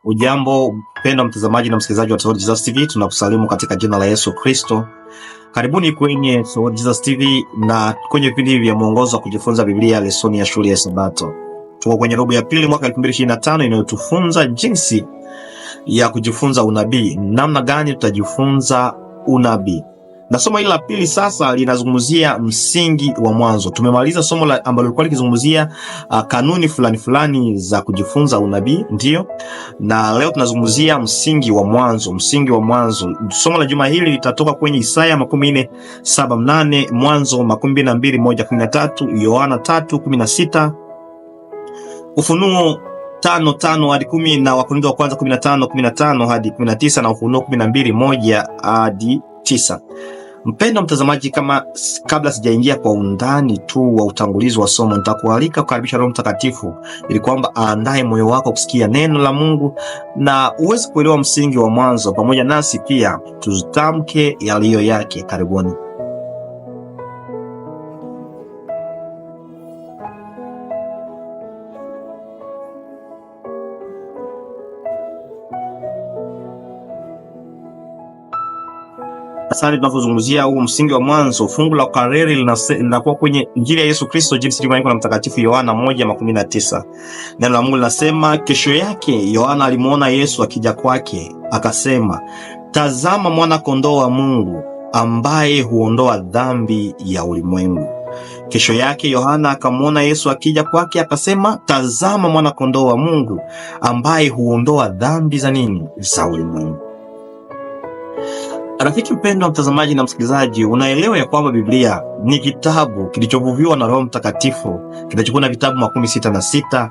Ujambo mpendwa mtazamaji na msikilizaji wa Sword Jesus TV, tunakusalimu katika jina la Yesu Kristo. Karibuni kwenye Sword Jesus TV na kwenye vipindi vya mwongozo wa kujifunza Biblia, lesoni ya shule ya Sabato. Tuko kwenye robo ya pili mwaka 2025 inayotufunza jinsi ya kujifunza unabii. Namna gani tutajifunza unabii? Na somo hili la pili sasa linazungumzia msingi wa mwanzo. Tumemaliza somo ambalo lilikuwa likizungumzia kanuni fulani za kujifunza unabii, ndio. Na leo tunazungumzia msingi wa mwanzo, msingi wa mwanzo. Somo la juma hili litatoka kwenye Isaya 40:7-8, Mwanzo 22:1-13, Yohana 3:16, Ufunuo 5:5 hadi 10 na Wakorintho wa kwanza 15:15 hadi 19 na Ufunuo 12:1 hadi 9. Mpendwa mtazamaji, kabla sijaingia kwa undani tu wa utangulizi wa somo, nitakualika kukaribisha Roho Mtakatifu ili kwamba aandae moyo wako kusikia neno la Mungu na uweze kuelewa msingi wa mwanzo, pamoja nasi pia tutamke yaliyo yake. Karibuni. Sasa tunapozungumzia huu msingi wa mwanzo, fungu la kariri linakuwa kwenye Injili ya Yesu Kristo jinsi ilivyoandikwa na Mtakatifu Yohana 1:19. Neno la Mungu linasema, kesho yake Yohana alimuona Yesu akija kwake, akasema, tazama mwana kondoo wa Mungu ambaye huondoa dhambi ya ulimwengu. Kesho yake Yohana akamuona Yesu akija kwake, akasema, tazama mwana kondoo wa Mungu ambaye huondoa dhambi za nini? Za ulimwengu. Rafiki mpendwa mtazamaji na msikilizaji, unaelewa ya kwamba Biblia ni kitabu kilichovuviwa na Roho Mtakatifu kinachokuwa na vitabu 66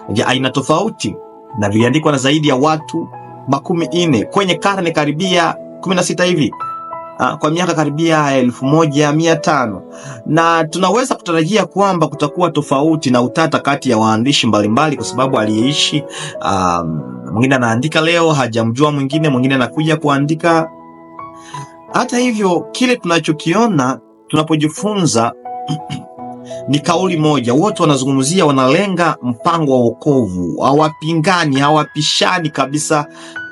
vya aina tofauti na viliandikwa na zaidi ya watu 40 kwenye karne karibia 16 hivi, kwa miaka karibia 1500, na tunaweza kutarajia kwamba kutakuwa tofauti na utata kati ya waandishi mbalimbali, kwa sababu aliyeishi mwingine anaandika leo hajamjua mwingine, mwingine anakuja kuandika. Hata hivyo, kile tunachokiona tunapojifunza ni kauli moja. Wote wanazungumzia, wanalenga mpango wa wokovu. Hawapingani, hawapishani kabisa,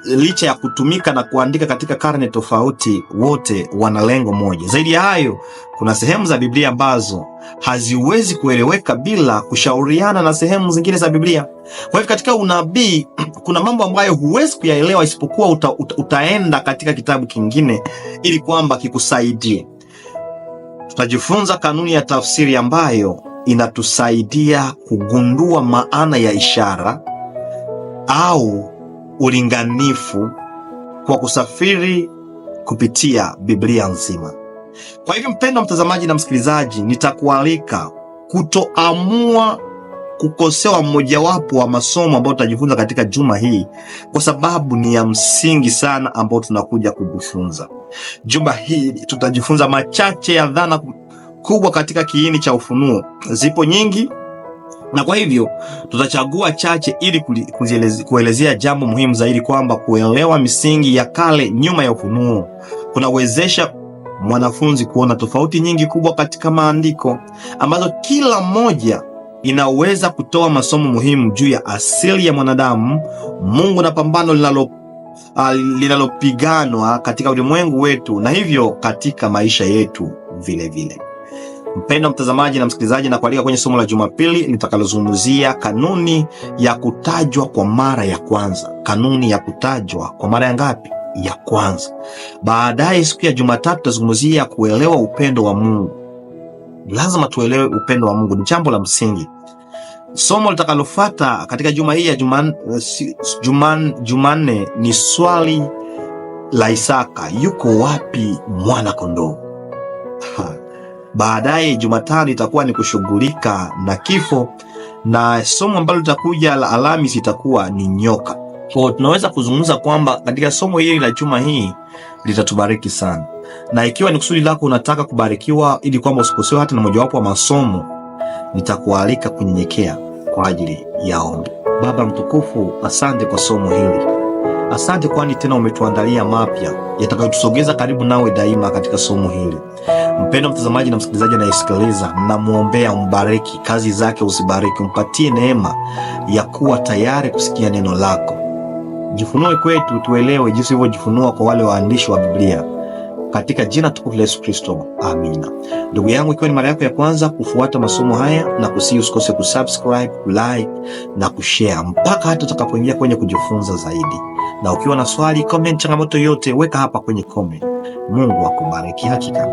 licha ya kutumika na kuandika katika karne tofauti. Wote wana lengo moja. Zaidi ya hayo, kuna sehemu za Biblia ambazo haziwezi kueleweka bila kushauriana na sehemu zingine za Biblia. Kwa hivyo katika unabii kuna mambo ambayo huwezi kuyaelewa isipokuwa utaenda katika kitabu kingine ili kwamba kikusaidie. Tutajifunza kanuni ya tafsiri ambayo inatusaidia kugundua maana ya ishara au ulinganifu kwa kusafiri kupitia Biblia nzima. Kwa hivyo mpendwa mtazamaji na msikilizaji, nitakualika kutoamua kukosewa mmojawapo wa masomo ambayo tutajifunza katika juma hii, kwa sababu ni ya msingi sana ambao tunakuja kujifunza. Juma hii tutajifunza machache ya dhana kubwa katika kiini cha Ufunuo. Zipo nyingi, na kwa hivyo tutachagua chache ili kuelezea jambo muhimu zaidi, kwamba kuelewa misingi ya kale nyuma ya Ufunuo kunawezesha mwanafunzi kuona tofauti nyingi kubwa katika maandiko, ambazo kila moja inaweza kutoa masomo muhimu juu ya asili ya mwanadamu, Mungu na pambano linalopiganwa katika ulimwengu wetu, na hivyo katika maisha yetu vile vile. Mpendwa mtazamaji na msikilizaji, na kualika kwenye somo la Jumapili nitakalozungumzia kanuni ya kutajwa kwa mara ya kwanza. Kanuni ya kutajwa kwa mara ya ngapi? Ya kwanza. Baadaye siku ya Jumatatu tutazungumzia kuelewa upendo wa Mungu. Lazima tuelewe upendo wa Mungu, ni jambo la msingi. Somo litakalofuata katika juma hii ya Jumanne ni swali la Isaka, yuko wapi mwana kondoo? Baadaye Jumatano itakuwa ni kushughulika na kifo, na somo ambalo litakuja la Alhamisi itakuwa ni nyoka. Kwa tunaweza kuzungumza kwamba katika somo hili la juma hii litatubariki sana. Na ikiwa ni kusudi lako unataka kubarikiwa ili kwamba usikosewe hata na mojawapo wa masomo, nitakualika kunyenyekea kwa ajili ya ombi. Baba mtukufu, asante kwa somo hili. Asante kwani tena umetuandalia mapya yatakayotusogeza karibu nawe daima katika somo hili. Mpendwa mtazamaji na msikilizaji anayesikiliza, namuombea umbariki, kazi zake usibariki, umpatie neema ya kuwa tayari kusikia neno lako. jifunue kwetu, tuelewe jinsi ulivyojifunua kwa wale waandishi wa Biblia, katika jina tukufu la Yesu Kristo, amina. Ndugu yangu, ikiwa ni mara yako ya kwanza kufuata masomo haya, na kusihi usikose kusubscribe, kulike na kushare mpaka hata tutakapoingia kwenye kujifunza zaidi. Na ukiwa na swali, comment, changamoto yote, weka hapa kwenye comment. Mungu akubariki hakika.